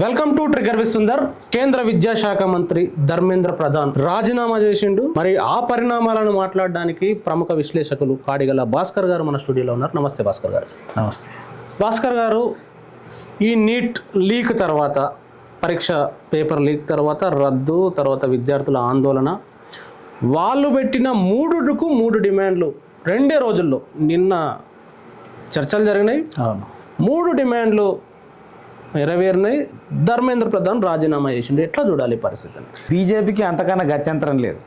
Welcome to trigger with Sundar. కేంద్ర విద్యాశాఖ మంత్రి ధర్మేంద్ర ప్రధాన్ రాజీనామా చేసిండు. మరి ఆ పరిణామాలను మాట్లాడడానికి ప్రముఖ విశ్లేషకులు కాడిగల భాస్కర్ గారు మన స్టూడియోలో ఉన్నారు. నమస్తే భాస్కర్ గారు. నమస్తే భాస్కర్ గారు, ఈ నీట్ లీక్ తర్వాత, పరీక్ష పేపర్ లీక్ తర్వాత రద్దు, తర్వాత విద్యార్థుల ఆందోళన, వాళ్ళు పెట్టిన మూడు డిమాండ్లు రెండే రోజుల్లో నిన్న చర్చలు జరిగినాయి. అవును, 3 డిమాండ్లు నెరవేరినాయి. ధర్మేంద్ర ప్రధాన్ రాజీనామా చేసిండు. ఎట్లా చూడాలి పరిస్థితిని? బీజేపీకి అంతకన్నా గత్యంతరం లేదు.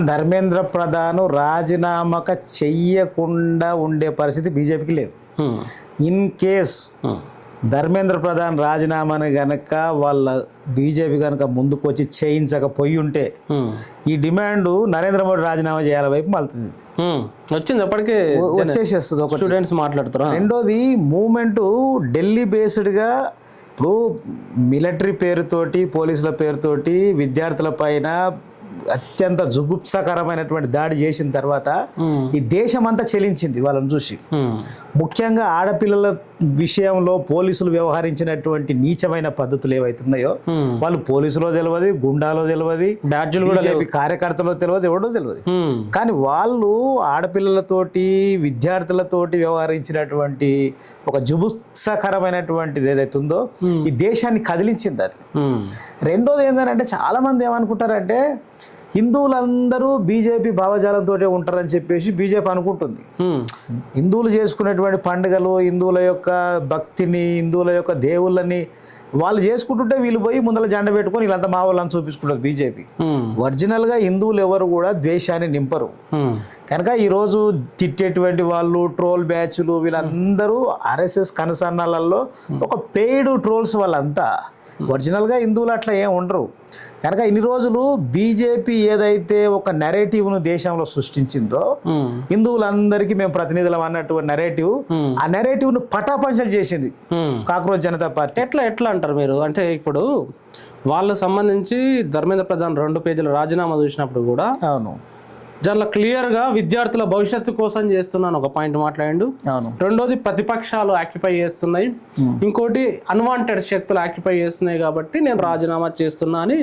ధర్మేంద్ర ప్రధాన్ రాజీనామాక చెయ్యకుండా ఉండే పరిస్థితి బీజేపీకి లేదు. ఇన్ కేస్ ధర్మేంద్ర ప్రధాన్ రాజీనామాని గనక వాళ్ళ బీజేపీ కనుక ముందుకు వచ్చి చేయించకపోయి ఉంటే ఈ డిమాండ్ నరేంద్ర మోడీ రాజీనామా చేయాల వైపు మళ్తుంది. వచ్చింది, అప్పటికే వచ్చేసేస్తుంది. ఒక స్టూడెంట్స్ మాట్లాడుతారు. రెండోది, మూమెంట్ ఢిల్లీ బేస్డ్గా ఇప్పుడు మిలిటరీ పేరుతోటి, పోలీసుల పేరుతోటి విద్యార్థుల పైన అత్యంత జుగుప్సకరమైనటువంటి దాడి చేసిన తర్వాత ఈ దేశం అంతా చెలించింది వాళ్ళని చూసి. ముఖ్యంగా ఆడపిల్లల విషయంలో పోలీసులు వ్యవహరించినటువంటి నీచమైన పద్ధతులు ఏవైతున్నాయో, వాళ్ళు పోలీసులో తెలియదు, గుండాలో తెలియదు, బ్యాడ్జీలు కూడా కార్యకర్తలో తెలియదు, ఎవడో తెలియదు. కానీ వాళ్ళు ఆడపిల్లలతోటి విద్యార్థులతోటి వ్యవహరించినటువంటి ఒక జుగుప్సకరమైనటువంటిది ఏదైతుందో ఈ దేశాన్ని కదిలించింది అది. రెండోది ఏంటంటే, చాలా మంది ఏమనుకుంటారంటే హిందువులందరూ బీజేపీ భావజాలంతో ఉంటారని చెప్పేసి బీజేపీ అనుకుంటుంది. హిందువులు చేసుకునేటువంటి పండుగలు, హిందువుల యొక్క భక్తిని, హిందువుల యొక్క దేవుళ్ళని వాళ్ళు చేసుకుంటుంటే వీళ్ళు పోయి ముందర జెండా పెట్టుకొని వీళ్ళంతా మా వాళ్ళని చూపించుకుంటారు బీజేపీ. ఒరిజినల్గా హిందువులు ఎవరు కూడా ద్వేషాన్ని నింపరు. కనుక ఈరోజు తిట్టేటువంటి వాళ్ళు, ట్రోల్ బ్యాచ్లు, వీళ్ళందరూ ఆర్ఎస్ఎస్ కనసన్నాలలో ఒక పెయిడ్ ట్రోల్స్ వాళ్ళంతా. ఒరిజినల్గా హిందువులు అట్లా ఏం ఉండరు. కనుక ఇన్ని రోజులు బీజేపీ ఏదైతే ఒక నెరేటివ్ను దేశంలో సృష్టించిందో, హిందువులందరికీ మేము ప్రతినిధులం అన్నటువంటి నెరేటివ్, ఆ నెరేటివ్ను పటాపంచలు చేసింది కాక్రోచ్ జనతా పార్టీ. ఎట్లా అంటారు మీరు? అంటే ఇప్పుడు వాళ్ళకు సంబంధించి ధర్మేంద్ర ప్రధాన్ 2 పేజీల రాజీనామా చూసినప్పుడు కూడా అవును, చాలా క్లియర్గా విద్యార్థుల భవిష్యత్తు కోసం చేస్తున్నాను ఒక పాయింట్ మాట్లాడిండు. అవును. రెండోది, ప్రతిపక్షాలు ఆక్యుపై చేస్తున్నాయి, ఇంకోటి అన్వాంటెడ్ శక్తులు ఆక్యుపై చేస్తున్నాయి కాబట్టి నేను రాజీనామా చేస్తున్నా అని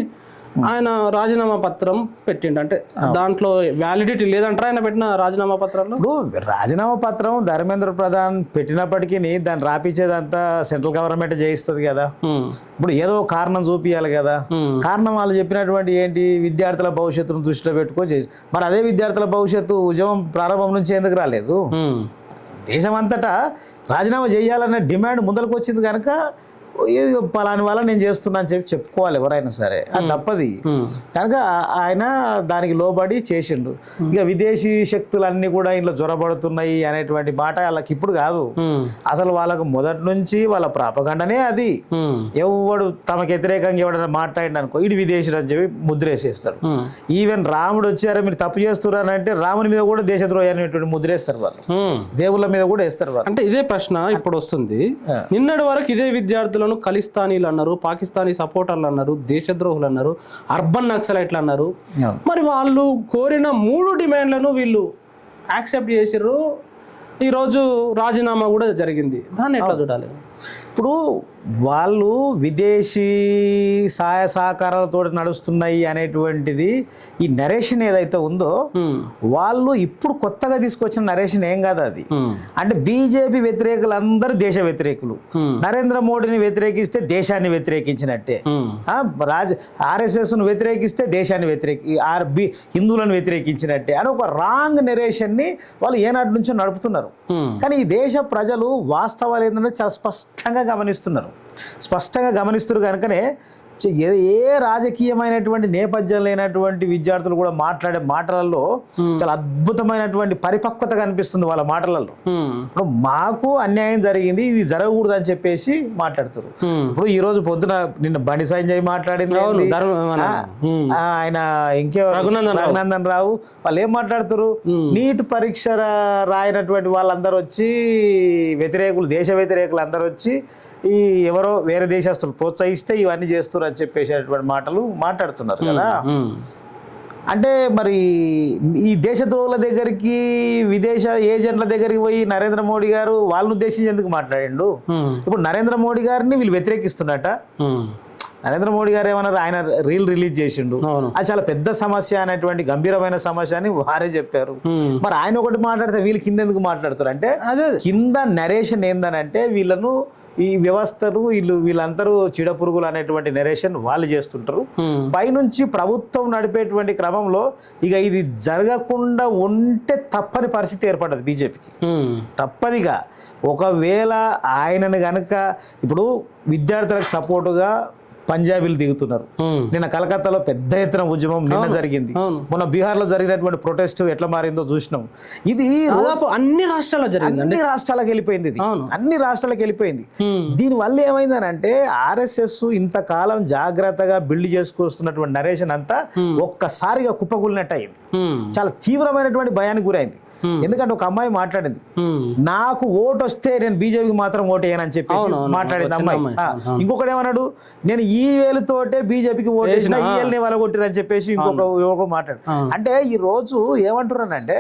ఆయన రాజీనామా పత్రం పెట్టిండు. అంటే దాంట్లో వ్యాలిడిటీ లేదంటారా ఆయన పెట్టిన రాజీనామా పత్రంలో? ఇప్పుడు రాజీనామా పత్రం ధర్మేంద్ర ప్రధాన్ పెట్టినప్పటికీ దాన్ని రాపించేదంతా సెంట్రల్ గవర్నమెంట్ చేయిస్తుంది కదా. ఇప్పుడు ఏదో కారణం చూపించాలి కదా. కారణం వాళ్ళు చెప్పినటువంటి ఏంటి, విద్యార్థుల భవిష్యత్తును దృష్టిలో పెట్టుకొని చేసి, మరి అదే విద్యార్థుల భవిష్యత్తు ఉద్యమం ప్రారంభం నుంచి ఎందుకు రాలేదు? దేశమంతటా రాజీనామా చేయాలనే డిమాండ్ ముందరకు వచ్చింది కనుక పలాని వల్ల నేను చేస్తున్నా అని చెప్పుకోవాలి ఎవరైనా సరే, అది తప్పది. కనుక ఆయన దానికి లోబడి చేసిండు. ఇక విదేశీ శక్తులన్నీ కూడా ఇంట్లో జ్వరపడుతున్నాయి అనేటువంటి మాట వాళ్ళకి ఇప్పుడు కాదు, అసలు వాళ్ళకు మొదటి నుంచి వాళ్ళ ప్రాపగండనే అది. ఎవడు తమకు వ్యతిరేకంగా ఎవడన్నా మాట్లాడిన అనుకో, ఇటు విదేశీయుడు అని చెప్పి ముద్రేసేస్తాడు. ఈవెన్ రాముడు వచ్చారా మీరు తప్పు చేస్తున్నారంటే రాముని మీద కూడా దేశద్రోహి అనేటువంటి ముద్రేస్తారు వాళ్ళు, దేవుళ్ళ మీద కూడా వేస్తారు వాళ్ళు. అంటే ఇదే ప్రశ్న ఇప్పుడు వస్తుంది. నిన్నటి వరకు ఇదే విద్యార్థులు ఖలిస్తానీలు అన్నారు, పాకిస్తానీ సపోర్టర్లు అన్నారు, దేశద్రోహులు అన్నారు, అర్బన్ నక్సలైట్లు అన్నారు. మరి వాళ్ళు కోరిన 3 డిమాండ్లను వీళ్ళు యాక్సెప్ట్ చేసిర్రు. ఈరోజు రాజీనామా కూడా జరిగింది. దాన్ని ఎట్లా చూడాలి? ఇప్పుడు వాళ్ళు విదేశీ సహాయ సహకారాలతో నడుస్తున్నాయి అనేటువంటిది ఈ నరేషన్ ఏదైతే ఉందో, వాళ్ళు ఇప్పుడు కొత్తగా తీసుకొచ్చిన నరేషన్ ఏం కాదు అది. అంటే బీజేపీ వ్యతిరేకులు అందరూ దేశ వ్యతిరేకులు, నరేంద్ర మోడీని వ్యతిరేకిస్తే దేశాన్ని వ్యతిరేకించినట్టే, ఆర్ఎస్ఎస్ను వ్యతిరేకిస్తే దేశాన్ని హిందువులను వ్యతిరేకించినట్టే అని ఒక రాంగ్ నెరేషన్ని వాళ్ళు ఏనాటి నుంచో నడుపుతున్నారు. కానీ ఈ దేశ ప్రజలు వాస్తవాలు ఏంటంటే చాలా స్పష్టంగా గమనిస్తున్నారు కనుకనే ఏ రాజకీయమైనటువంటి నేపథ్యం లేనటువంటి విద్యార్థులు కూడా మాట్లాడే మాటలలో చాలా అద్భుతమైనటువంటి పరిపక్వత కనిపిస్తుంది వాళ్ళ మాటలలో. ఇప్పుడు మాకు అన్యాయం జరిగింది, ఇది జరగకూడదు అని చెప్పేసి మాట్లాడుతారు. ఇప్పుడు ఈ రోజు పొద్దున నిన్న బండి సంజయ్ మాట్లాడింది, ఆయన ఇంకెవరు రఘునందన్ రావు, వాళ్ళు ఏం మాట్లాడుతారు, నీట్ పరీక్ష రాయనటువంటి వాళ్ళందరూ వచ్చి వ్యతిరేకులు, దేశ వ్యతిరేకులు అందరూ వచ్చి ఈ ఎవరో వేరే దేశస్తులు ప్రోత్సహిస్తే ఇవన్నీ చేస్తున్నారు అని చెప్పేసేటువంటి మాటలు మాట్లాడుతున్నారు కదా. అంటే మరి ఈ దేశద్రోహుల దగ్గరికి విదేశ ఏజెంట్ల దగ్గరికి పోయి నరేంద్ర మోడీ గారు వాళ్ళని ఉద్దేశించి ఎందుకు మాట్లాడిండు? ఇప్పుడు నరేంద్ర మోడీ గారిని వీళ్ళు వ్యతిరేకిస్తున్నట్ట. నరేంద్ర మోడీ గారు ఏమన్నారు, ఆయన రీల్ రిలీజ్ చేసిండు, అది చాలా పెద్ద సమస్య అనేటువంటి గంభీరమైన సమస్య అని వారే చెప్పారు. మరి ఆయన ఒకటి మాట్లాడితే వీళ్ళు కింద ఎందుకు మాట్లాడుతారు అంటే, కింద నరేషన్ ఏందనంటే వీళ్ళను ఈ వ్యవస్థలు వీళ్ళందరూ చీడపురుగులు అనేటువంటి నరేషన్ వాళ్ళు చేస్తుంటారు. పైనుంచి ప్రభుత్వం నడిపేటువంటి క్రమంలో ఇక ఇది జరగకుండా ఉంటే తప్పని పరిస్థితి ఏర్పడ్డది బీజేపీకి. తప్పనిగా ఒకవేళ ఆయనను గనక ఇప్పుడు విద్యార్థులకు సపోర్టుగా పంజాబీలు దిగుతున్నారు. నిన్న కలకత్తాలో పెద్ద ఎత్తున ఉద్యమం నిన్న జరిగింది. మొన్న బీహార్లో జరిగినటువంటి ప్రొటెస్ట్ ఎట్లా మారిందో చూసినాం. ఇది అన్ని రాష్ట్రాల్లో జరిగింది, అన్ని రాష్ట్రాలకు వెళ్ళిపోయింది. ఇది అన్ని రాష్ట్రాలకు వెళ్ళిపోయింది. దీని వల్ల ఏమైందనంటే ఆర్ఎస్ఎస్ ఇంతకాలం జాగ్రత్తగా బిల్డ్ చేసుకొస్తున్నటువంటి నరేషన్ అంతా ఒక్కసారిగా కుప్పకూలినట్టు అయింది. చాలా తీవ్రమైనటువంటి భయానికి గురైంది. ఎందుకంటే ఒక అమ్మాయి మాట్లాడింది, నాకు ఓటు వస్తే నేను బీజేపీకి మాత్రం ఓటు వేయనని చెప్పి మాట్లాడింది అమ్మాయి. ఇంకొకటి ఏమన్నాడు, నేను ఈ వేలుతోటే బీజేపీకి ఓటు వేసిన, ఈ వేలుని వలగొట్టిరని చెప్పేసి ఇంకొక మాట్లాడు. అంటే ఈ రోజు ఏమంటున్నానంటే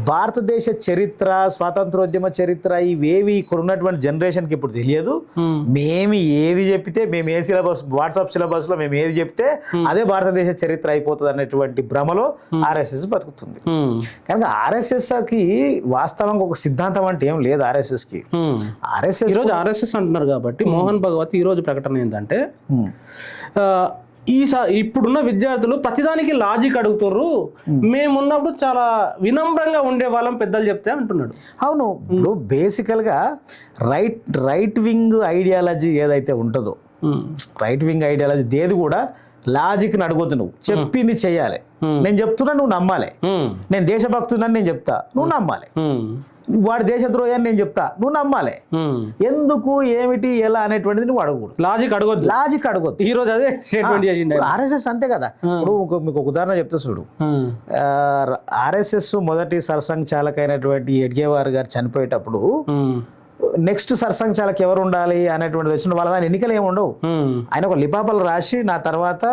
భారతదేశ చరిత్ర, స్వాతంత్రోద్యమ చరిత్ర ఇవేవి ఇక్కడ ఉన్నటువంటి జనరేషన్ కి ఇప్పుడు తెలియదు. మేము ఏది చెప్తే, మేము ఏ సిలబస్ వాట్సాప్ సిలబస్ లో మేము ఏది చెప్తే అదే భారతదేశ చరిత్ర అయిపోతుంది అనేటువంటి భ్రమలో ఆర్ఎస్ఎస్ బతుకుతుంది. కనుక ఆర్ఎస్ఎస్ కి వాస్తవంగా ఒక సిద్ధాంతం అంటే ఏం లేదు. ఆర్ఎస్ఎస్ కి ఆర్ఎస్ఎస్ అంటున్నారు కాబట్టి మోహన్ భగవత్ ఈ రోజు ప్రకటన ఏంటంటే, ఇప్పుడున్న విద్యార్థులు ప్రతిదానికి లాజిక్ అడుగుతారు, మేమున్నప్పుడు చాలా వినమ్రంగా ఉండే వాళ్ళం పెద్దలు చెప్తే అంటున్నాడు. అవును, ఇప్పుడు బేసికల్గా రైట్ వింగ్ ఐడియాలజీ ఏదైతే ఉంటుందో, రైట్ వింగ్ ఐడియాలజీ దేది కూడా లాజిక్ని అడగొద్దు. నువ్వు చెప్పింది చెయ్యాలి. నేను చెప్తున్నా, నువ్వు నమ్మాలి. నేను దేశభక్తులని నేను చెప్తా, నువ్వు నమ్మాలి. వాడు దేశద్రోహి అని నేను చెప్తా, నువ్వు నమ్మాలి. ఎందుకు, ఏమిటి, ఎలా అనేటువంటిది నువ్వు అడగకూడదు. లాజిక్ అడగొద్దు. ఈ రోజు అదే స్టేట్మెంట్ చేసిండు ఆర్ఎస్ఎస్. అంతే కదా. ఇప్పుడు మీకు ఒక ఉదాహరణ చెప్తా చూడు. ఆర్ఎస్ఎస్ మొదటి సర్సంఘ్ చాలక అయినటువంటి ఎడ్గేవార్ గారు చనిపోయేటప్పుడు నెక్స్ట్ సర్సంఘ్ చాలక్ ఎవరు ఉండాలి అనేటువంటిది వచ్చిన వాళ్ళ దాని ఎన్నికలు ఏమి ఉండవు. ఆయన ఒక లిపాపలు రాసి నా తర్వాత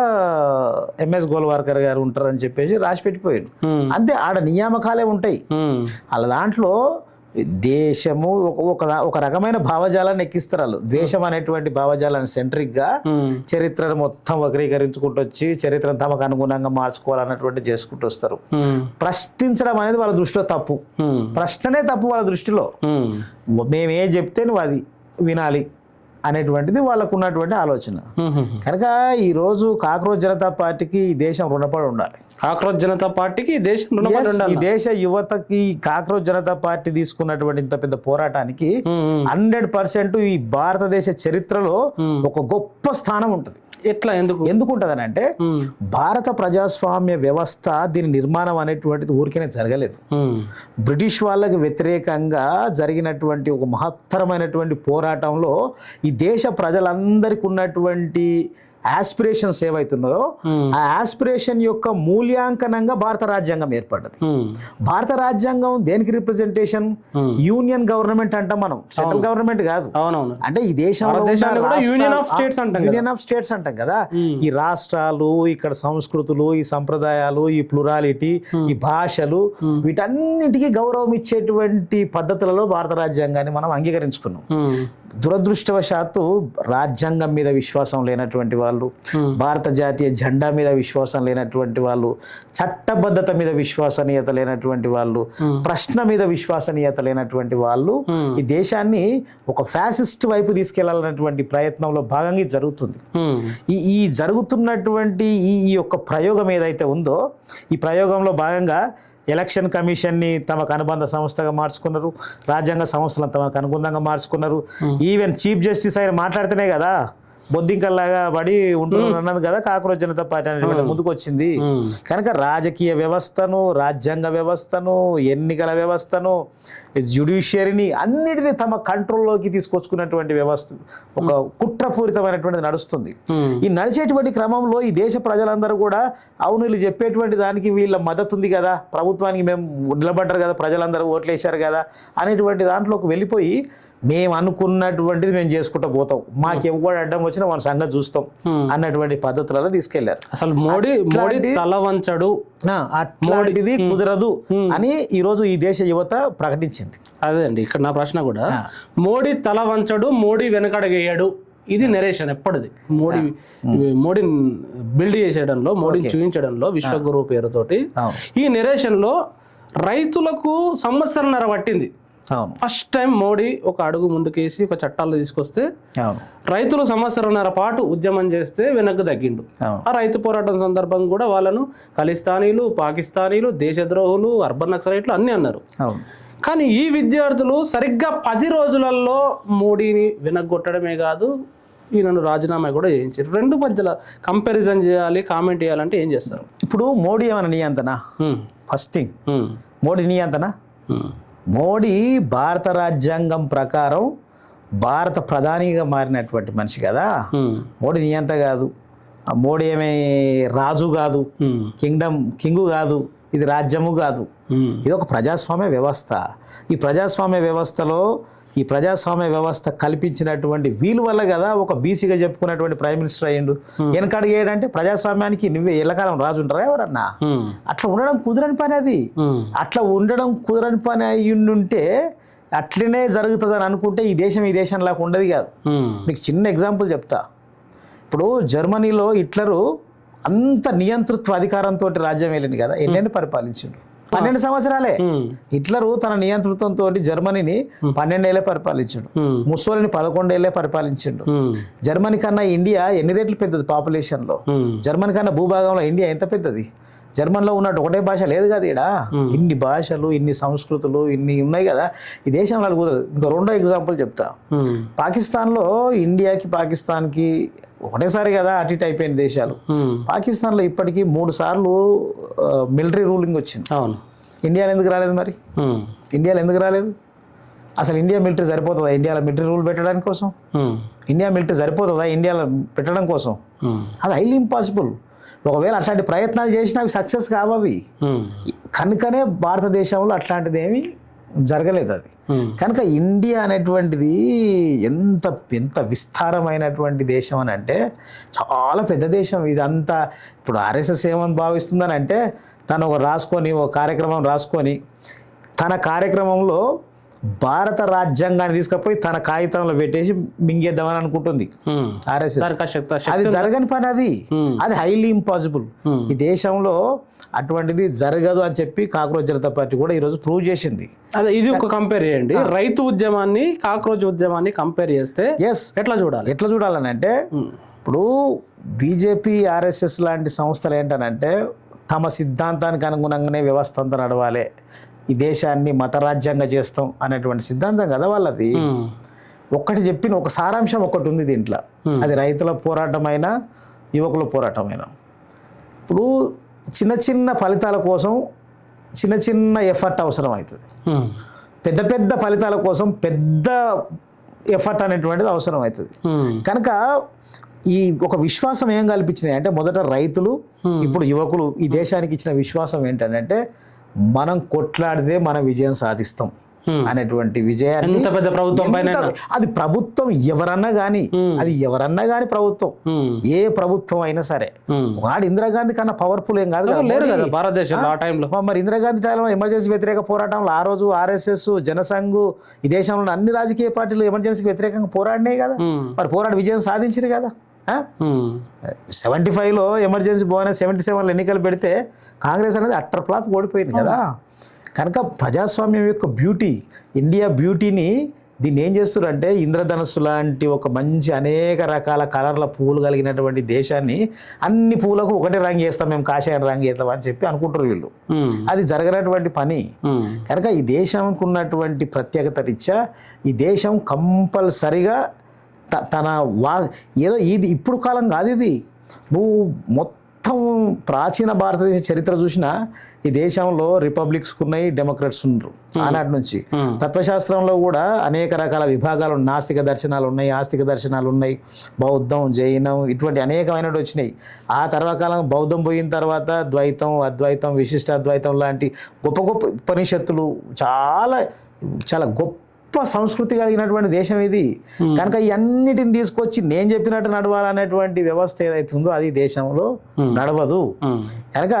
ఎంఎస్ గోల్వార్కర్ గారు ఉంటారని చెప్పేసి రాసి పెట్టిపోయాను. అంతే, ఆడ నియామకాలే ఉంటాయి. వాళ్ళ దాంట్లో దేశము ఒక రకమైన భావజాలాన్ని ఎక్కిస్తారు వాళ్ళు. ద్వేషం అనేటువంటి భావజాలాన్ని సెంట్రిక్ గా చరిత్రను మొత్తం వక్రీకరించుకుంటూ వచ్చి చరిత్రను తమకు అనుగుణంగా మార్చుకోవాలన్నటువంటి చేసుకుంటూ వస్తారు. ప్రశ్నించడం అనేది వాళ్ళ దృష్టిలో తప్పు. ప్రశ్ననే తప్పు వాళ్ళ దృష్టిలో. మేమే చెప్తే నువ్వు అది వినాలి అనేటువంటిది వాళ్ళకు ఉన్నటువంటి ఆలోచన. కనుక ఈరోజు కాక్రోచ్ జనతా పార్టీకి ఈ దేశం రుణపడి ఉండాలి. కాక్రోచ్ జనతా పార్టీకి ఈ దేశం రుణపడి ఉండాలి. ఈ దేశ యువతకి కాక్రోచ్ జనతా పార్టీ తీసుకున్నటువంటి ఇంత పెద్ద పోరాటానికి 100% ఈ భారతదేశ చరిత్రలో ఒక గొప్ప స్థానం ఉంటుంది. ఎట్లా, ఎందుకు ఉంటుందని అంటే, భారత ప్రజాస్వామ్య వ్యవస్థ దీని నిర్మాణం అనేటువంటిది ఊరికేనే జరగలేదు. బ్రిటిష్ వాళ్ళకి వ్యతిరేకంగా జరిగినటువంటి ఒక మహత్తరమైనటువంటి పోరాటంలో ఈ దేశ ప్రజలందరికీ ఉన్నటువంటి ఆస్పిరేషన్స్ ఏవైతున్నాయో ఆ ఆస్పిరేషన్ యొక్క మూల్యాంకనంగా భారత రాజ్యాంగం ఏర్పడ్డది. భారత రాజ్యాంగం దేనికి రిప్రజెంటేషన్? యూనియన్ గవర్నమెంట్ అంటాం మనం, సెంట్రల్ గవర్నమెంట్ కాదు. అంటే ఈ దేశంలో యూనియన్ ఆఫ్ స్టేట్స్ అంటాం కదా. ఈ రాష్ట్రాలు, ఇక్కడ సంస్కృతులు, ఈ సంప్రదాయాలు, ఈ ప్లూరాలిటీ, ఈ భాషలు, వీటన్నిటికీ గౌరవం ఇచ్చేటువంటి పద్ధతులలో భారత రాజ్యాంగాన్ని మనం అంగీకరించుకున్నాం. దురదృష్టవశాత్తు రాజ్యాంగం మీద విశ్వాసం లేనటువంటి వాళ్ళు, భారత జాతీయ జెండా మీద విశ్వాసం లేనటువంటి వాళ్ళు, చట్టబద్ధత మీద విశ్వసనీయత లేనటువంటి వాళ్ళు, ప్రశ్న మీద విశ్వసనీయత లేనటువంటి వాళ్ళు ఈ దేశాన్ని ఒక ఫ్యాసిస్ట్ వైపు తీసుకెళ్లాలన్నటువంటి ప్రయత్నంలో భాగంగా జరుగుతుంది. ఈ జరుగుతున్నటువంటి ఈ యొక్క ప్రయోగం ఏదైతే ఉందో, ఈ ప్రయోగంలో భాగంగా ఎలక్షన్ కమిషన్ని తమకు అనుబంధ సంస్థగా మార్చుకున్నారు, రాజ్యాంగ సంస్థలను తమకు అనుగుణంగా మార్చుకున్నారు. ఈవెన్ చీఫ్ జస్టిస్ ఆయన మాట్లాడితేనే కదా బొద్దింకల్లాగా పడి ఉంటున్నారు అన్నది కదా కాక్రోచ్ జనతా పార్టీ అనేటువంటి ముందుకు వచ్చింది. కనుక రాజకీయ వ్యవస్థను, రాజ్యాంగ వ్యవస్థను, ఎన్నికల వ్యవస్థను, జ్యుడిషియరీని అన్నిటినీ తమ కంట్రోల్లోకి తీసుకొచ్చుకున్నటువంటి వ్యవస్థ ఒక కుట్రపూరితమైనటువంటిది నడుస్తుంది. ఈ నడిచేటువంటి క్రమంలో ఈ దేశ ప్రజలందరూ కూడా అవును వీళ్ళు చెప్పేటువంటి దానికి వీళ్ళ మద్దతు ఉంది కదా, ప్రభుత్వానికి మేము నిలబడ్డారు కదా, ప్రజలందరూ ఓట్లేశారు కదా అనేటువంటి దాంట్లోకి వెళ్ళిపోయి మేము అనుకున్నటువంటిది మేము చేసుకుంటూ పోతాం, మాకు ఎవరు అడ్డం వచ్చినా వచ్చినా మన సంగతి చూస్తాం అన్నటువంటి పద్ధతులలో తీసుకెళ్లారు. అసలు మోడీ తల వంచడు, అట్లాంటిది కుదరదు అని ఈరోజు ఈ దేశ యువత ప్రకటించింది. అదే అండి ఇక్కడ నా ప్రశ్న కూడా, మోడీ తల వంచడు, మోడీ వెనకడగేయడు, ఇది నెరేషన్ ఎప్పటిది. మోడీ బిల్డ్ చేసేయడంలో, మోడీని చూపించడంలో విశ్వగురు పేరుతోటి ఈ నెరేషన్ లో రైతులకు సంవత్సరంన్నర పట్టింది. ఫస్ట్ టైం మోడీ ఒక అడుగు ముందుకేసి ఒక చట్టాలు తీసుకొస్తే రైతులు సంవత్సరంన్నర పాటు ఉద్యమం చేస్తే వెనక్కి తగ్గిండు. ఆ రైతు పోరాటం సందర్భంగా కూడా వాళ్ళను ఖలిస్తానీలు, పాకిస్తానీలు, దేశద్రోహులు, అర్బన్ నక్సలైట్లు అన్నీ అన్నారు. కానీ ఈ విద్యార్థులు సరిగ్గా 10 రోజులలో మోడీని వెనక్కొట్టడమే కాదు, ఈయనను రాజీనామా కూడా చేయించారు. రెండు మధ్యలో కంపారిజన్ చేయాలి, కామెంట్ చేయాలంటే ఏం చేస్తారు? ఇప్పుడు మోడీ ఏమైనా నియంత్రణ? ఫస్ట్ థింగ్, మోడీ నియంత్రణ. మోడీ భారత రాజ్యాంగం ప్రకారం భారత ప్రధానిగా మారినటువంటి మనిషి కదా. మోడీ నియంత కాదు, మోడీ ఏమీ రాజు కాదు, కింగు కాదు, ఇది రాజ్యము కాదు. ఇది ఒక ప్రజాస్వామ్య వ్యవస్థ. ఈ ప్రజాస్వామ్య వ్యవస్థ కల్పించినటువంటి వీలు వల్ల కదా ఒక బీసీగా చెప్పుకున్నటువంటి ప్రైమ్ మినిస్టర్ అయ్యిండు. వెనకడిగేయడంటే ప్రజాస్వామ్యానికి నువ్వే ఎల్లకాలం రాజు ఉంటారా ఎవరన్నా? అట్లా ఉండడం కుదరని పని. అది అట్లా ఉండడం కుదరని పని అయ్యిండుంటే అట్లనే జరుగుతుందని అనుకుంటే ఈ దేశంలాగా ఉండదు కాదు. నీకు చిన్న ఎగ్జాంపుల్ చెప్తా. ఇప్పుడు జర్మనీలో హిట్లరు అంత నియంతృత్వ అధికారంతో రాజ్యం వెళ్ళింది కదా. ఎన్నెన్ని పరిపాలించిండు? 12 సంవత్సరాలే. హిట్లరు తన నియంతృత్వంతో జర్మనీని 12 ఏళ్ళే పరిపాలించాడు. ముస్సోలిని 11 ఏళ్ళే పరిపాలించాడు. జర్మనీ కన్నా ఇండియా ఎన్ని రెట్లు పెద్దది పాపులేషన్ లో? జర్మనీ కన్నా భూభాగంలో ఇండియా ఎంత పెద్దది? జర్మన్లో ఉన్నట్టు ఒకటే భాష లేదు కదా ఈడ. ఇన్ని భాషలు, ఇన్ని సంస్కృతులు, ఇన్ని ఉన్నాయి కదా ఈ దేశంలో కుదరదు. ఇంకా రెండో ఎగ్జాంపుల్ చెప్తా. పాకిస్తాన్లో ఇండియాకి పాకిస్తాన్కి ఒకటేసారి కదా అటు ఇటు అయిపోయిన దేశాలు. పాకిస్తాన్లో ఇప్పటికీ 3 సార్లు మిలిటరీ రూలింగ్ వచ్చింది. అవును. ఇండియాలో ఎందుకు రాలేదు మరి? ఇండియాలో ఎందుకు రాలేదు? అసలు ఇండియా మిలిటరీ సరిపోతుందా ఇండియాలో మిలిటరీ రూల్ పెట్టడానికి కోసం? ఇండియా మిలిటరీ సరిపోతుందా ఇండియాలో పెట్టడం కోసం? అది హైలీ ఇంపాసిబుల్. ఒకవేళ అట్లాంటి ప్రయత్నాలు చేసినా అవి సక్సెస్ కావవి. కనుకనే భారతదేశంలో అట్లాంటిది ఏమీ జరగలేదు. అది కనుక ఇండియా అనేటువంటిది ఎంత విస్తారమైనటువంటి దేశం అని అంటే చాలా పెద్ద దేశం. ఇదంతా ఇప్పుడు ఆర్ఎస్ఎస్ ఏమని భావిస్తుందని అంటే తను ఒక కార్యక్రమం రాసుకొని తన కార్యక్రమంలో భారత రాజ్యాంగాన్ని తీసుకుపోయి తన కాగితంలో పెట్టేసి మింగేద్దామని అనుకుంటుంది ఆర్ఎస్ఎస్. అది జరగని పని. అది హైలీ ఇంపాసిబుల్. ఈ దేశంలో అటువంటిది జరగదు అని చెప్పి కాక్రోచ్ జనతా పార్టీ కూడా ఈరోజు ప్రూవ్ చేసింది. అదే ఇది ఒక కంపేర్ చేయండి. రైతు ఉద్యమాన్ని కాక్రోచ్ ఉద్యమాన్ని కంపేర్ చేస్తే ఎట్లా చూడాలని అంటే ఇప్పుడు బీజేపీ, ఆర్ఎస్ఎస్ లాంటి సంస్థలు ఏంటనంటే తమ సిద్ధాంతానికి అనుగుణంగానే వ్యవస్థ అంతా నడవాలి, ఈ దేశాన్ని మతరాజ్యంగా చేస్తాం అనేటువంటి సిద్ధాంతం కదా వాళ్ళది. ఒక్కటి చెప్పిన ఒక సారాంశం ఒకటి ఉంది దీంట్లో. అది రైతుల పోరాటమైనా యువకుల పోరాటమైనా. ఇప్పుడు చిన్న ఫలితాల కోసం చిన్న ఎఫర్ట్ అవసరం అవుతుంది. పెద్ద ఫలితాల కోసం పెద్ద ఎఫర్ట్ అనేటువంటిది అవసరం అవుతుంది. కనుక ఈ ఒక విశ్వాసం ఏం కల్పించినాయి అంటే మొదట రైతులు, ఇప్పుడు యువకులు ఈ దేశానికి ఇచ్చిన విశ్వాసం ఏంటంటే మనం కొట్లాడితే మనం విజయం సాధిస్తాం అనేటువంటి విజయాన్ని. ఎంత పెద్ద ప్రభుత్వం పైన అది ప్రభుత్వం ఎవరన్నా కానీ ప్రభుత్వం ఏ ప్రభుత్వం అయినా సరే. ఒకనాడు ఇందిరాగాంధీ కన్నా పవర్ఫుల్ ఏం కాదు కదా భారతదేశంలో ఆ టైంలో. మరి ఇందిరాగాంధీ టైంలో ఎమర్జెన్సీ వ్యతిరేక పోరాటంలో ఆ రోజు ఆర్ఎస్ఎస్, జనసంఘ్, ఈ దేశంలో అన్ని రాజకీయ పార్టీలు ఎమర్జెన్సీకి వ్యతిరేకంగా పోరాడినాయి కదా. మరి పోరాడి విజయం సాధించారు కదా. 75లో ఎమర్జెన్సీ పోయినా 77లో ఎన్నికలు పెడితే కాంగ్రెస్ అనేది అట్టర్ ఫ్లాప్ ఓడిపోయింది కదా. కనుక ప్రజాస్వామ్యం యొక్క బ్యూటీ, ఇండియా బ్యూటీని దీన్ని ఏం చేస్తున్నారంటే ఇంద్రధనస్సు లాంటి ఒక మంచి అనేక రకాల కలర్ల పువ్వులు కలిగినటువంటి దేశాన్ని అన్ని పువ్వులకు ఒకటే రంగు వేస్తాం మేము, కాషాయం రంగు వేస్తాం అని చెప్పి అనుకుంటారు వీళ్ళు. అది జరగనటువంటి పని. కనుక ఈ దేశానికి ఉన్నటువంటి ప్రత్యేకత రీత్యా ఈ దేశం కంపల్సరిగా తన ఏదో ఇది ఇప్పుడు కాలం కాదు. ఇది నువ్వు మొత్తం ప్రాచీన భారతదేశ చరిత్ర చూసినా ఈ దేశంలో రిపబ్లిక్స్ ఉన్నాయి, డెమోక్రట్స్ ఉన్నారు ఆనాటి నుంచి. తత్వశాస్త్రంలో కూడా అనేక రకాల విభాగాలు, నాస్తిక దర్శనాలు ఉన్నాయి, ఆస్తిక దర్శనాలు ఉన్నాయి, బౌద్ధం, జైనం ఇటువంటి అనేకమైనవి వచ్చినాయి. ఆ తర్వాత కాలం బౌద్ధం పోయిన తర్వాత ద్వైతం, అద్వైతం, విశిష్ట అద్వైతం లాంటి గొప్ప ఉపనిషత్తులు చాలా గొప్ప సంస్కృతి కలిగినటువంటి దేశం ఇది. కనుక ఇవన్నిటిని తీసుకొచ్చి నేను చెప్పినట్టు నడవాలనేటువంటి వ్యవస్థ ఏదైతే ఉందో అది దేశంలో నడవదు. కనుక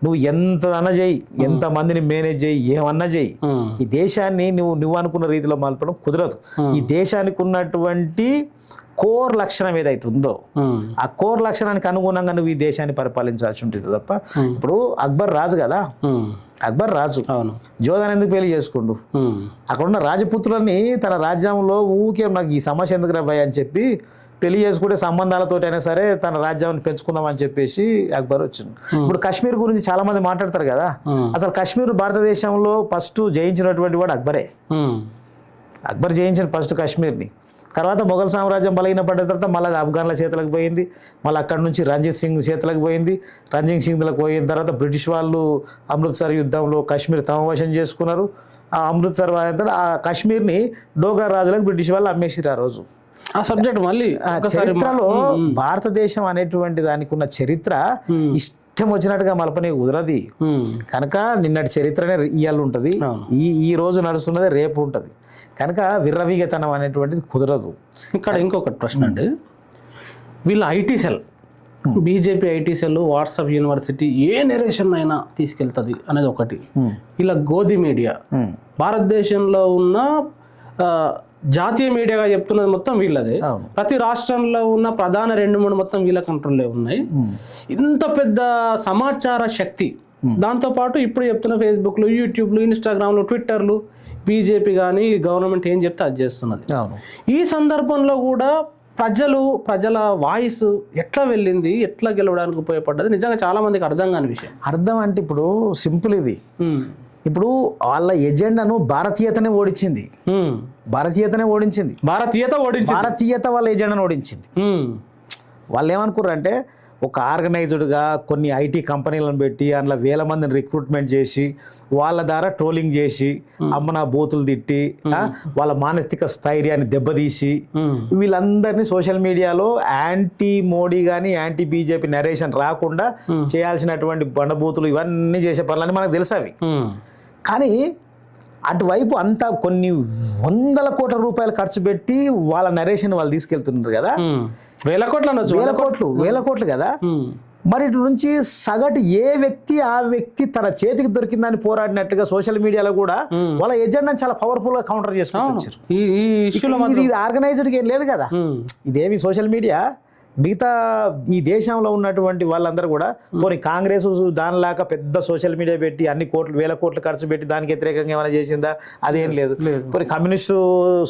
నువ్వు ఎంత అన్న చేయి, ఎంత మందిని మేనేజ్ చేయి, ఏమన్నా చేయి, ఈ దేశాన్ని నువ్వు అనుకున్న రీతిలో మలపడం కుదరదు. ఈ దేశానికి ఉన్నటువంటి కోర్ లక్షణం ఏదైతే ఉందో ఆ కోర్ లక్షణానికి అనుగుణంగా నువ్వు ఈ దేశాన్ని పరిపాలించాల్సి ఉంటుంది తప్ప. ఇప్పుడు అక్బర్ రాజు కదా, అక్బర్ రాజు జోధాన్ ఎందుకు పెళ్లి చేసుకుండు? అక్కడున్న రాజపుత్రులని తన రాజ్యంలో ఊకే నాకు ఈ సమస్య ఎందుకు రాబాయి అని చెప్పి పెళ్లి చేసుకుంటే సంబంధాలతో అయినా సరే తన రాజ్యాన్ని పెంచుకుందాం అని చెప్పేసి అక్బర్ వచ్చింది. ఇప్పుడు కాశ్మీర్ గురించి చాలా మంది మాట్లాడతారు కదా, అసలు కాశ్మీర్ భారతదేశంలో ఫస్ట్ జయించినటువంటి వాడు అక్బరే. అక్బర్ జయించిన ఫస్ట్ కాశ్మీర్ని. తర్వాత మొఘల్ సామ్రాజ్యం బలహీనపడిన తర్వాత మళ్ళీ ఆఫ్ఘన్ల చేతులకు పోయింది, మళ్ళీ అక్కడి నుంచి రంజిత్ సింగ్ చేతులకు పోయింది. రంజిత్ సింగ్లకు పోయిన తర్వాత బ్రిటిష్ వాళ్ళు అమృత్సర్ యుద్ధంలో కాశ్మీర్ తమ వశం చేసుకున్నారు. ఆ అమృత్సర్ ఆ కాశ్మీర్ని డోగ్రా రాజులకు బ్రిటిష్ వాళ్ళు అమ్మేసిరు ఆ రోజు. ఆ సబ్జెక్ట్ మళ్ళీ చరిత్రలో భారతదేశం అనేటువంటి దానికి ఉన్న చరిత్ర ఇష్టం వచ్చినట్టుగా మలపని కుదరది. కనుక నిన్నటి చరిత్రనే ఇవాళ ఉంటుంది, ఈ రోజు నడుస్తున్నదే రేపు ఉంటుంది. కనుక విర్రవీగతనం అనేటువంటిది కుదరదు. ఇక్కడ ఇంకొకటి ప్రశ్న అండి, వీళ్ళ IT cell, BJP IT cell WhatsApp university A narration అయినా తీసుకెళ్తుంది అనేది ఒకటి. ఇలా గోధి మీడియా భారతదేశంలో ఉన్న జాతీయ మీడియాగా చెప్తున్నది మొత్తం వీళ్ళదే. ప్రతి రాష్ట్రంలో ఉన్న ప్రధాన 2-3 మొత్తం వీళ్ళ కంట్రోల్లో ఉన్నాయి. ఇంత పెద్ద సమాచార శక్తి, దాంతోపాటు ఇప్పుడు చెప్తున్న ఫేస్బుక్లు, యూట్యూబ్లు, ఇన్స్టాగ్రామ్లు, ట్విట్టర్లు, బీజేపీ కానీ గవర్నమెంట్ ఏం చెప్తే అది చేస్తున్నది. ఈ సందర్భంలో కూడా ప్రజల వాయిస్ ఎట్లా వెళ్ళింది, ఎట్లా గెలవడానికి ఉపయోగపడ్డది నిజంగా చాలా మందికి అర్థం కాని విషయం. అర్థం అంటే ఇప్పుడు సింపుల్ ఇది. ఇప్పుడు వాళ్ళ ఎజెండాను భారతీయతనే ఓడించింది, భారతీయత వాళ్ళ ఎజెండాను ఓడించింది. వాళ్ళు ఏమనుకున్నారంటే ఒక ఆర్గనైజ్డ్గా కొన్ని ఐటీ కంపెనీలను పెట్టి అందులో వేల మందిని రిక్రూట్మెంట్ చేసి వాళ్ళ ద్వారా ట్రోలింగ్ చేసి అమ్మన బూతులు తిట్టి వాళ్ళ మానసిక స్థైర్యాన్ని దెబ్బతీసి వీళ్ళందరినీ సోషల్ మీడియాలో యాంటీ మోడీ కానీ యాంటీ బీజేపీ నరేషన్ రాకుండా చేయాల్సినటువంటి బండబూతులు ఇవన్నీ చేసే పనులని మనకు తెలుసు అవి. కానీ అటువైపు అంతా కొన్ని 100 కోట్ల రూపాయలు ఖర్చు పెట్టి వాళ్ళ నరేషన్ వాళ్ళు తీసుకెళ్తున్నారు కదా, వేల కోట్లు కదా. మరి ఇటు నుంచి సగటు ఏ వ్యక్తి ఆ వ్యక్తి తన చేతికి దొరికిందని పోరాడినట్టుగా సోషల్ మీడియాలో కూడా వాళ్ళ ఎజెండాని చాలా పవర్ఫుల్ గా కౌంటర్ చేసుకుంటారు. ఇది ఆర్గనైజ్డ్గా ఏం లేదు కదా, ఇదేమి సోషల్ మీడియా మిగతా ఈ దేశంలో ఉన్నటువంటి వాళ్ళందరూ కూడా పోనీ కాంగ్రెస్ దానిలాగా పెద్ద సోషల్ మీడియా పెట్టి అన్ని వేల కోట్లు ఖర్చు పెట్టి దానికి వ్యతిరేకంగా ఏమైనా చేసిందా? అదేం లేదు. పోనీ కమ్యూనిస్టు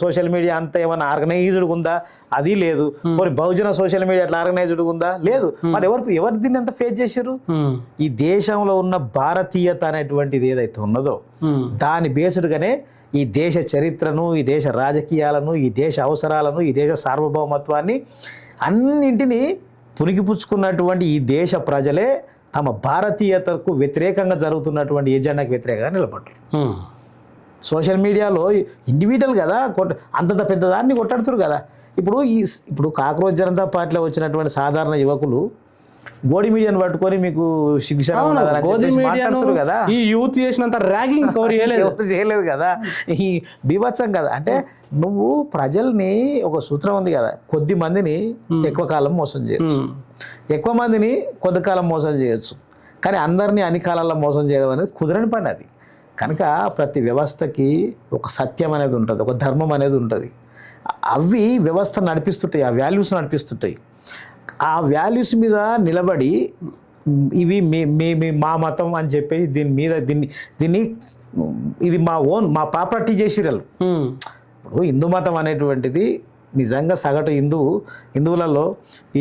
సోషల్ మీడియా అంతా ఏమైనా ఆర్గనైజ్డ్ ఉందా? అది లేదు. పోనీ బహుజన సోషల్ మీడియా అట్లా ఆర్గనైజ్డ్ ఉందా? లేదు. మరి ఎవరు దీన్ని అంతా ఫేస్ చేశారు? ఈ దేశంలో ఉన్న భారతీయత అనేటువంటిది ఏదైతే ఉన్నదో దాని బేస్డ్గానే ఈ దేశ చరిత్రను, ఈ దేశ రాజకీయాలను, ఈ దేశ అవసరాలను, ఈ దేశ సార్వభౌమత్వాన్ని అన్నింటినీ పునికిపుచ్చుకున్నటువంటి ఈ దేశ ప్రజలే తమ భారతీయతకు వ్యతిరేకంగా జరుగుతున్నటువంటి ఎజెండాకి వ్యతిరేకంగా నిలబడ్డారు. సోషల్ మీడియాలో ఇండివిజువల్ కదా అంతంత పెద్దదాన్ని కొట్టాడుతారు కదా. ఇప్పుడు కాక్రోచ్ జనతా పార్టీలో వచ్చినటువంటి సాధారణ యువకులు గోడి మీడియాను పట్టుకొని మీకు శిక్ష కదా, ఈ యూత్ చేసినంత ర్యాగింగ్ చేయలేదు కదా, ఈ బీభత్సం కదా. అంటే నువ్వు ప్రజల్ని ఒక సూత్రం ఉంది కదా, కొద్ది మందిని ఎక్కువ కాలం మోసం చేయొచ్చు, ఎక్కువ మందిని కొద్ది కాలం మోసం చేయొచ్చు, కానీ అందరినీ అన్ని కాలాల్లో మోసం చేయడం అనేది కుదరని పని అది. కనుక ప్రతి వ్యవస్థకి ఒక సత్యం అనేది ఉంటుంది, ఒక ధర్మం అనేది ఉంటుంది. అవి వ్యవస్థ నడిపిస్తుంటాయి, ఆ వాల్యూస్ నడిపిస్తుంటాయి. ఆ వాల్యూస్ మీద నిలబడి ఇవి మా మతం అని చెప్పేసి దీన్ని ఇది మా ప్రాపర్టీ చేసిరలు. ఇప్పుడు హిందూ మతం అనేటువంటిది నిజంగా సగటు హిందువులలో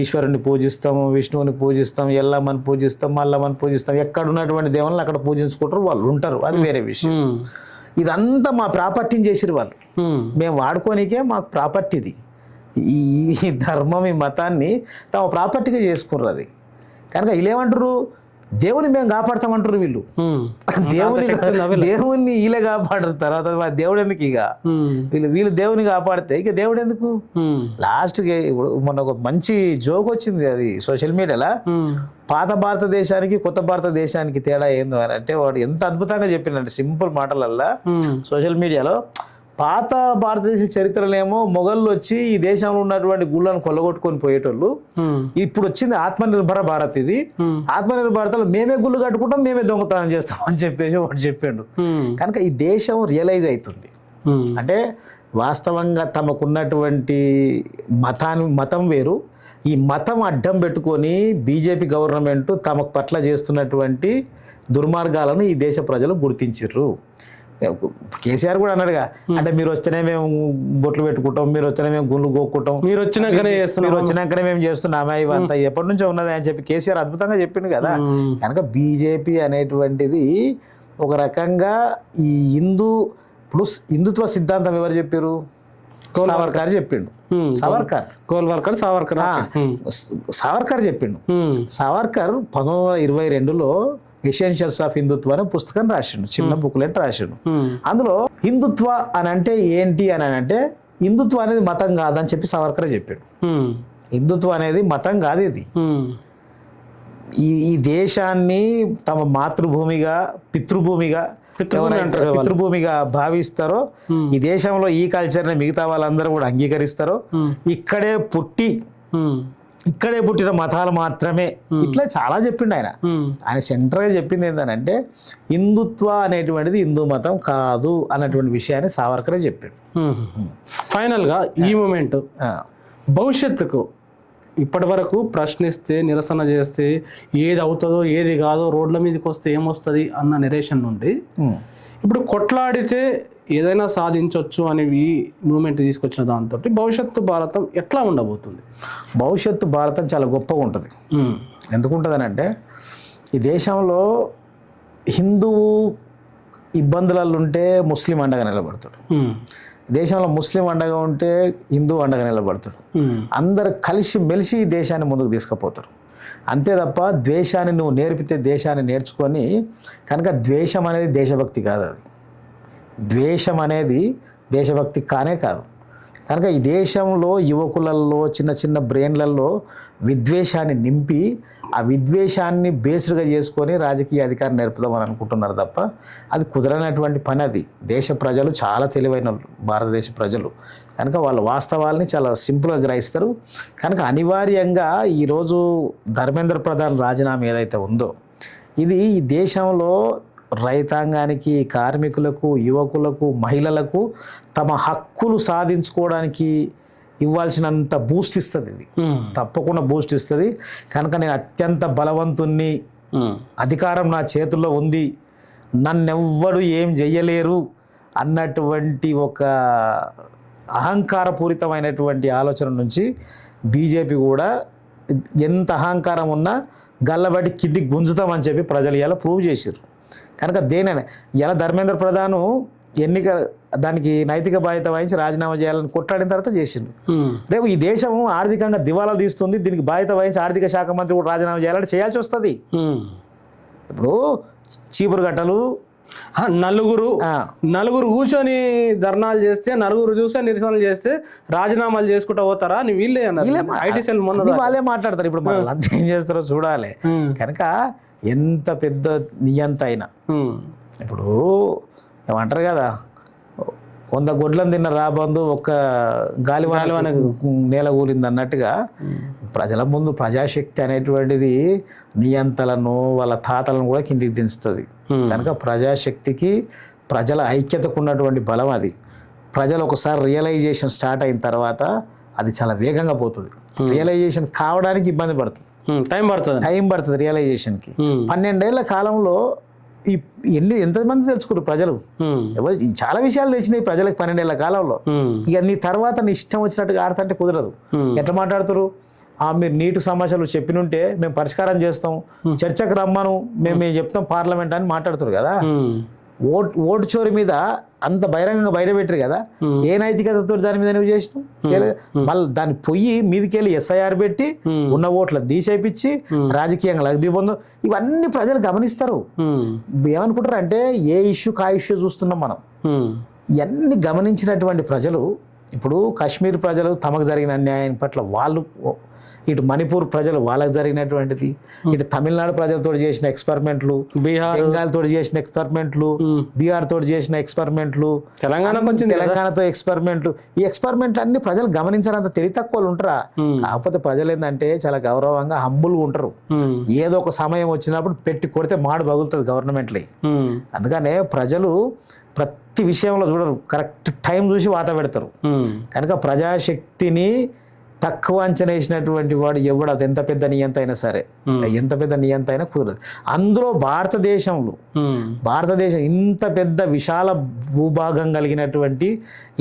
ఈశ్వరుని పూజిస్తాము, విష్ణువుని పూజిస్తాం, ఎల్లమ్మని పూజిస్తాం, మల్లమ్మని పూజిస్తాం, ఎక్కడ ఉన్నటువంటి దేవుళ్ళని అక్కడ పూజించుకుంటారు, వాళ్ళు ఉంటారు, అది వేరే విషయం. ఇదంతా మా ప్రాపర్టీని చేసిరు వాళ్ళు, మేము వాడుకోనికే మాకు ప్రాపర్టీది. ఈ ధర్మం, ఈ మతాన్ని తమ ప్రాపర్టీగా చేసుకుర్రు. అది కనుక వీళ్ళేమంటారు, దేవుని మేము కాపాడతామంటారు వీళ్ళు. దేవుణ్ణి వీళ్ళే కాపాడరు. తర్వాత దేవుడు ఎందుకు ఇక వీళ్ళు దేవుని కాపాడితే ఇక దేవుడు ఎందుకు? లాస్ట్కి ఇప్పుడు మొన్న ఒక మంచి జోక్ వచ్చింది, అది సోషల్ మీడియాలో. పాత భారతదేశానికి కొత్త భారతదేశానికి తేడా ఏందో అని అంటే వాడు ఎంత అద్భుతంగా చెప్పిందంటే సింపుల్ మాటలల్లా సోషల్ మీడియాలో, పాత భారతదేశ చరిత్రలేమో మొఘళ్ళు వచ్చి ఈ దేశంలో ఉన్నటువంటి గుళ్ళను కొల్లగొట్టుకొని పోయేటోళ్ళు. ఇప్పుడు వచ్చింది ఆత్మనిర్భర భారత్. ఇది ఆత్మనిర్భర భారత్లో మేమే గుళ్ళు కట్టుకుంటాం, మేమే దొంగతనం చేస్తాం అని చెప్పేసి వాడు చెప్పిండు. కనుక ఈ దేశం రియలైజ్ అవుతుంది. అంటే వాస్తవంగా తమకున్నటువంటి మతం వేరు, ఈ మతం అడ్డం పెట్టుకొని బీజేపీ గవర్నమెంట్ తమ పట్ల చేస్తున్నటువంటి దుర్మార్గాలను ఈ దేశ ప్రజలు గుర్తించారు. కేసీఆర్ కూడా అన్నాడుగా, అంటే మీరు వస్తేనే మేము బొట్లు పెట్టుకుంటాం, మీరు వస్తేనే మేము గుళ్ళు గోక్కుంటాం, మీరు వచ్చినాకనే మేము చేస్తున్నామా, ఇవంతా ఎప్పటి నుంచో ఉన్నది అని చెప్పి కేసీఆర్ అద్భుతంగా చెప్పిండు కదా. కనుక బీజేపీ అనేటువంటిది ఒక రకంగా ఈ హిందుత్వ సిద్ధాంతం ఎవరు చెప్పారు? సావర్కర్ చెప్పిండు. సావర్కర్ చెప్పిండు. సావర్కర్ 1922లో ఎసెన్షియల్స్ ఆఫ్ హిందుత్వ అనే పుస్తకం రాసిండు, చిన్న బుక్లెట్ రాసిండు. అందులో హిందుత్వ అని అంటే ఏంటి అని అంటే, హిందుత్వ అనేది మతం కాదని చెప్పి సావర్కర్ చెప్పాడు. హిందుత్వ అనేది మతం కాదు, ఇది ఈ దేశాన్ని తమ మాతృభూమిగా పితృభూమిగా భావిస్తారో, ఈ దేశంలో ఈ కల్చర్ని మిగతా వాళ్ళందరూ కూడా అంగీకరిస్తారో, ఇక్కడే పుట్టిన మతాలు మాత్రమే, ఇట్లా చాలా చెప్పిండు ఆయన సెంటర్గా చెప్పింది ఏంటంటే హిందుత్వ అనేటువంటిది హిందూ మతం కాదు అన్నటువంటి విషయాన్ని సావర్కరే చెప్పిండు. ఫైనల్గా ఈ మూమెంట్ భవిష్యత్తుకు ఇప్పటి వరకు ప్రశ్నిస్తే, నిరసన చేస్తే ఏది అవుతుందో ఏది కాదో, రోడ్ల మీదకి వస్తే ఏమొస్తుంది అన్న నిరేషన్ నుండి ఇప్పుడు కొట్లాడితే ఏదైనా సాధించవచ్చు అనేవి మూమెంట్ తీసుకొచ్చిన దాంతో భవిష్యత్తు భారతం ఎట్లా ఉండబోతుంది? భవిష్యత్తు భారతం చాలా గొప్పగా ఉంటుంది. ఎందుకుంటుందని అంటే, ఈ దేశంలో హిందువు ఇబ్బందులలో ఉంటే ముస్లిం అండగా నిలబడతాడు, దేశంలో ముస్లిం అండగా ఉంటే హిందూ అండగా నిలబడతాడు. అందరు కలిసి మెలిసి ఈ దేశాన్ని ముందుకు తీసుకుపోతారు. అంతే తప్ప ద్వేషాన్ని నువ్వు నేర్పితే దేశాన్ని నేర్చుకొని, కనుక ద్వేషం అనేది దేశభక్తి కాదు, అది ద్వేషం అనేది దేశభక్తి కానే కాదు. కనుక ఈ దేశంలో యువకులలో చిన్న చిన్న బ్రెయిన్లలో విద్వేషాన్ని నింపి, ఆ విద్వేషాన్ని బేస్డ్గా చేసుకొని రాజకీయ అధికారం నేర్పుదామని అనుకుంటున్నారు తప్ప అది కుదరనటువంటి పని. అది దేశ ప్రజలు చాలా తెలివైన భారతదేశ ప్రజలు, కనుక వాళ్ళ వాస్తవాల్ని చాలా సింపుల్గా గ్రహిస్తారు. కనుక అనివార్యంగా ఈరోజు ధర్మేంద్ర ప్రధాన్ రాజీనామా ఏదైతే ఉందో, ఇది ఈ దేశంలో రైతాంగానికి, కార్మికులకు, యువకులకు, మహిళలకు తమ హక్కులు సాధించుకోవడానికి ఇవ్వాల్సినంత బూస్ట్ ఇస్తుంది. ఇది తప్పకుండా బూస్ట్ ఇస్తుంది. కనుక నేను అత్యంత బలవంతుణ్ణి, అధికారం నా చేతుల్లో ఉంది, నన్నెవ్వడు ఏం చెయ్యలేరు అన్నటువంటి ఒక అహంకారపూరితమైనటువంటి ఆలోచన నుంచి బీజేపీ కూడా ఎంత అహంకారం ఉన్నా గల్లబడి కిందికి గుంజుతామని చెప్పి ప్రజలు ఇలా ప్రూవ్ చేశారు. కనుక దేనైనా ఇలా ధర్మేంద్ర ప్రధాన్ దానికి నైతిక బాధ్యత వహించి రాజీనామా చేయాలని కొట్లాడిన తర్వాత చేసిండు. రేపు ఈ దేశం ఆర్థికంగా దివాలా తీస్తుంది, దీనికి బాధ్యత వహించి ఆర్థిక శాఖ మంత్రి కూడా రాజీనామా చేయాలంటే చేయాల్సి వస్తుంది. ఇప్పుడు చీపురు గట్టలు నలుగురు కూర్చొని ధర్నాలు చేస్తే, నలుగురు చూసి నిరసనలు చేస్తే రాజీనామాలు చేసుకుంటూ పోతారా అని వీళ్ళే అన్నారు. ఐటీ సెల్ వాళ్ళే మాట్లాడతారు. ఇప్పుడు మనం అంతా ఏం చేస్తారో చూడాలి. కనుక ఎంత పెద్ద నియంత అయినా, ఇప్పుడు ఏమంటారు కదా, 100 గొడ్లను తిన్న రాబందు ఒక్క గాలివాన నేల కూలింది అన్నట్టుగా ప్రజల ముందు ప్రజాశక్తి అనేటువంటిది నియంతలను, వాళ్ళ తాతలను కూడా కిందికి దించుతుంది. కనుక ప్రజాశక్తికి, ప్రజల ఐక్యతకు ఉన్నటువంటి బలం అది. ప్రజలు ఒకసారి రియలైజేషన్ స్టార్ట్ అయిన తర్వాత అది చాలా వేగంగా పోతుంది. రియలైజేషన్ కావడానికి ఇబ్బంది పడుతుంది, టైం పడుతుంది రియలైజేషన్కి. 12 ఏళ్ల కాలంలో ఎంతమంది తెలుసుకున్నారు ప్రజలు? చాలా విషయాలు తెలిసినాయి ప్రజలకు 12 ఏళ్ల కాలంలో. ఇక నీ తర్వాత నీ ఇష్టం వచ్చినట్టుగా ఆడుతుంటే కుదరదు. ఎట్లా మాట్లాడుతారు? మీరు నీటి సమస్యలు చెప్పినుంటే మేము పరిష్కారం చేస్తాం, చర్చకు రమ్మను, మేము చెప్తాం పార్లమెంట్ అని మాట్లాడుతారు కదా. ఓటు చోరీ మీద అంత బహిరంగంగా బయట పెట్టరు కదా. ఏ నైతికతతో దాని మీద నువ్వు చేసినావు? మళ్ళీ దాన్ని పొయ్యి మీదికెళ్ళి ఎస్ఐఆర్ పెట్టి ఉన్న ఓట్లను తీసేపించి రాజకీయంగా లబ్ధి పొందడం, ఇవన్నీ ప్రజలు గమనిస్తారు. ఏమనుకుంటారు అంటే ఏ ఇష్యూకి ఆ ఇష్యూ చూస్తున్నాం మనం. ఇవన్నీ గమనించినటువంటి ప్రజలు ఇప్పుడు కాశ్మీర్ ప్రజలు తమకు జరిగిన అన్యాయం పట్ల వాళ్ళు ఇటు మణిపూర్ ప్రజలు వాళ్ళకి జరిగినటువంటిది, ఇటు తమిళనాడు ప్రజలతో చేసిన ఎక్స్పెరిమెంట్లు, బెంగాల్ తోటి చేసిన ఎక్స్పెరిమెంట్లు, బీహార్ తోటి చేసిన ఎక్స్పెరిమెంట్లు, తెలంగాణతో ఎక్స్పెరిమెంట్లు. ఈ ఎక్స్పెరిమెంట్లు అన్ని ప్రజలు గమనించినంత తెలివి తక్కువలు ఉంటారా? కాకపోతే ప్రజలు ఏంటంటే చాలా గౌరవంగా హంబుల్గా ఉంటారు. ఏదో ఒక సమయం వచ్చినప్పుడు పెట్టి కొడితే మాడు పగులుతుంది గవర్నమెంట్లే. అందుకనే ప్రజలు ప్రతి విషయంలో చూడరు, కరెక్ట్ టైం చూసి వాత పెడతారు. కనుక ప్రజాశక్తిని తక్కువ అంచనా వేసినటువంటి వాడు ఎవడు, అది ఎంత పెద్ద నియంత అయినా సరే, ఎంత పెద్ద నియంత అయినా కుదరదు. అందులో భారతదేశం ఇంత పెద్ద విశాల భూభాగం కలిగినటువంటి,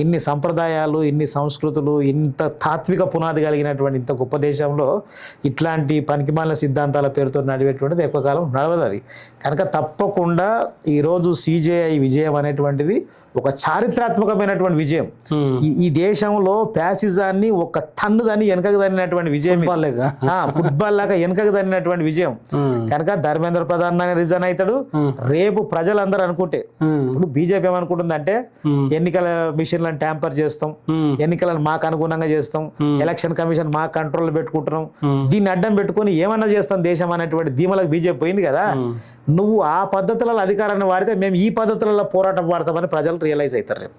ఇన్ని సంప్రదాయాలు, ఇన్ని సంస్కృతులు, ఇంత తాత్విక పునాది కలిగినటువంటి ఇంత గొప్ప దేశంలో ఇట్లాంటి పనికిమాలిన సిద్ధాంతాల పేరుతో నడివేటువంటిది ఎక్కువ కాలం నడవదు. అది కనుక తప్పకుండా ఈరోజు సిజేఐ విజయం అనేటువంటిది ఒక చారిత్రాత్మకమైనటువంటి విజయం. ఈ దేశంలో ప్యాసిజాన్ని ఒక తన్ను దాన్ని వెనకకు దానినటువంటి విజయం, ఫుట్బాల్ లాగా వెనకకు దానినటువంటి విజయం. కనుక ధర్మేంద్ర ప్రధాన్ రిజైన్ అవుతాడు. రేపు ప్రజలందరూ అనుకుంటే, ఇప్పుడు బీజేపీ ఏమనుకుంటుందంటే ఎన్నికల మిషన్లను ట్యాంపర్ చేస్తాం, ఎన్నికలను మాకు అనుగుణంగా చేస్తాం, ఎలక్షన్ కమిషన్ మా కంట్రోల్ పెట్టుకుంటున్నాం, దీన్ని అడ్డం పెట్టుకుని ఏమన్నా చేస్తాం దేశం అనేటువంటి ధీమలకు బీజేపీ పోయింది కదా. నువ్వు ఆ పద్ధతులలో అధికారాన్ని వాడితే మేము ఈ పద్ధతులలో పోరాటం వాడతామని ప్రజలు రియలైజ్ అవుతారు రేపు.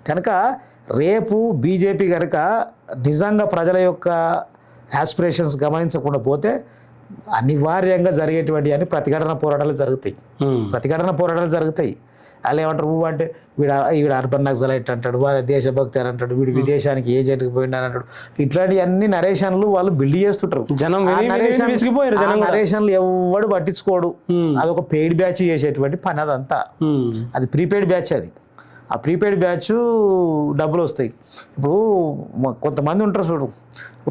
కనుక రేపు బీజేపీ కనుక నిజంగా ప్రజల యొక్క ఆస్పిరేషన్స్ గమనించకుండా పోతే అనివార్యంగా జరిగేటువంటి అని ప్రతిఘటన పోరాటాలు జరుగుతాయి. వాళ్ళు ఏమంటారు, అంటే వీడు అర్బన్ నక్సలైట్ అంటాడు, దేశభక్తి అని అంటాడు, వీడు విదేశానికి ఏజెంట్కి పోయిండు అని అంటాడు. ఇట్లాంటి అన్ని నరేషన్లు వాళ్ళు బిల్డ్ చేస్తుంటారు. నరేషన్లు ఎవడు పట్టించుకోడు. అదొక పెయిడ్ బ్యాచ్ చేసేటువంటి పని అదంతా. అది ప్రీపెయిడ్ బ్యాచ్. ఆ ప్రీపెయిడ్ బ్యాచ్ డబ్బులు వస్తాయి. ఇప్పుడు కొంతమంది ఉంటారు చూడు,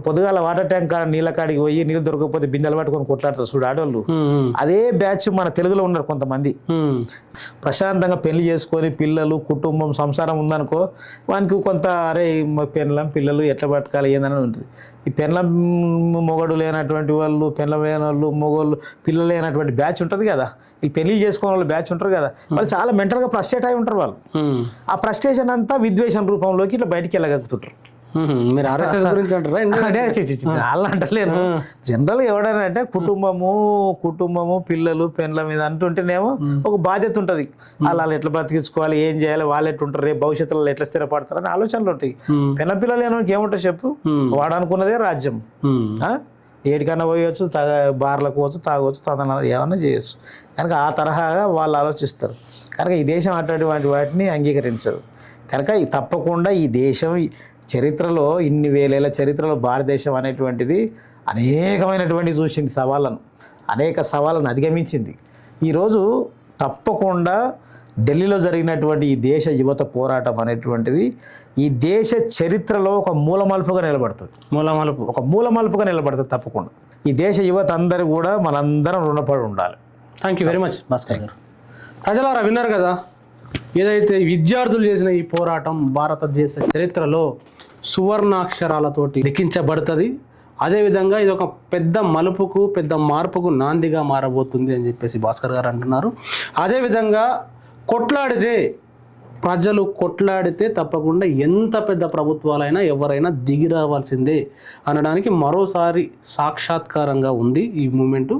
పొద్దుగాల వాటర్ ట్యాంక్ నీళ్ళ కాడికి పోయి నీళ్ళు దొరకకపోతే బిందెలు పట్టుకొని కొట్లాడతారు చూడు ఆడవాళ్ళు. అదే బ్యాచ్ మన తెలుగులో ఉన్నారు కొంతమంది. ప్రశాంతంగా పెళ్లి చేసుకొని పిల్లలు, కుటుంబం, సంసారం ఉందనుకో, వానికి కొంత అరే పెళ్ళం పిల్లలు ఎట్లా బతకాలి ఏందని ఉంటుంది. ఈ పెళ్ళం మొగడు లేనటువంటి వాళ్ళు, పెళ్ళం లేని వాళ్ళు, మొగోళ్ళు, పిల్లలు లేనటువంటి బ్యాచ్ ఉంటుంది కదా, ఈ పెళ్లి చేసుకునే వాళ్ళు బ్యాచ్ ఉంటారు కదా, వాళ్ళు చాలా మెంటల్గా ఫ్రస్ట్రేట్ అయి ఉంటారు. వాళ్ళు ఆ ఫ్రస్ట్రేషన్ అంతా విద్వేషం రూపంలోకి ఇట్లా బయటికి వెళ్ళగలుగుతుంటారు. మీరు ఆర్ఎస్ఎస్ గురించి అంటారా? అలా అంటలేను. జనరల్ ఎవడైనా అంటే కుటుంబము పిల్లలు పెళ్ళ మీద అంటుంటేనేమో ఒక బాధ్యత ఉంటుంది. వాళ్ళు ఎట్లా బతికించుకోవాలి, ఏం చేయాలి, వాళ్ళు ఎట్లా ఉంటారు, రేపు భవిష్యత్తులో ఎట్లా స్థిరపడతారు అని ఆలోచనలు ఉంటాయి. పెళ్ళ పిల్లలు ఏమో ఏముంటారు చెప్పు, వాడు అనుకున్నదే రాజ్యం. ఏడికన్నా పోయవచ్చు, బార్లకు పోవచ్చు, తాగవచ్చు, ఏమన్నా చేయొచ్చు. కనుక ఆ తరహాగా వాళ్ళు ఆలోచిస్తారు. కనుక ఈ దేశం అటువంటి వాటిని అంగీకరించదు. కనుక తప్పకుండా ఈ దేశం చరిత్రలో, ఇన్ని వేలేళ్ల చరిత్రలో భారతదేశం అనేటువంటిది అనేకమైనటువంటి చూసింది అనేక సవాళ్ళను అధిగమించింది. ఈరోజు తప్పకుండా ఢిల్లీలో జరిగినటువంటి ఈ దేశ యువత పోరాటం అనేటువంటిది ఈ దేశ చరిత్రలో ఒక మూలమలుపుగా నిలబడుతుంది. తప్పకుండా ఈ దేశ యువత అందరూ కూడా మనందరం రుణపడి ఉండాలి. Thank you very much Bhaskar గారు. ప్రజలారా విన్నారు కదా, ఏదైతే విద్యార్థులు చేసిన ఈ పోరాటం భారతదేశ చరిత్రలో సువర్ణాక్షరాలతోటి లిఖించబడుతుంది. అదేవిధంగా ఇది ఒక పెద్ద మలుపుకు, పెద్ద మార్పుకు నాందిగా మారబోతుంది అని చెప్పేసి భాస్కర్ గారు అంటున్నారు. అదేవిధంగా ప్రజలు కొట్లాడితే తప్పకుండా ఎంత పెద్ద ప్రభుత్వాలైనా ఎవరైనా దిగి రావాల్సిందే అనడానికి మరోసారి సాక్షాత్కారంగా ఉంది ఈ మూమెంటు.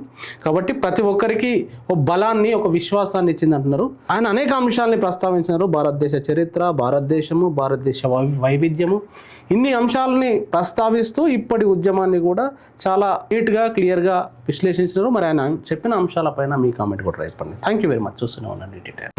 కాబట్టి ప్రతి ఒక్కరికి ఒక బలాన్ని, ఒక విశ్వాసాన్ని ఇచ్చింది అంటున్నారు. ఆయన అనేక అంశాలని ప్రస్తావించినారు. భారతదేశ చరిత్ర, భారతదేశము, భారతదేశ వైవిధ్యము, ఇన్ని అంశాలని ప్రస్తావిస్తూ ఇప్పటి ఉద్యమాన్ని కూడా చాలా నీట్గా, క్లియర్గా విశ్లేషించినారు. మరి ఆయన చెప్పిన అంశాలపైన మీ కామెంట్ కూడా చెప్పండి. Thank you very much. చూస్తూనే ఉండండి డీటెయిల్.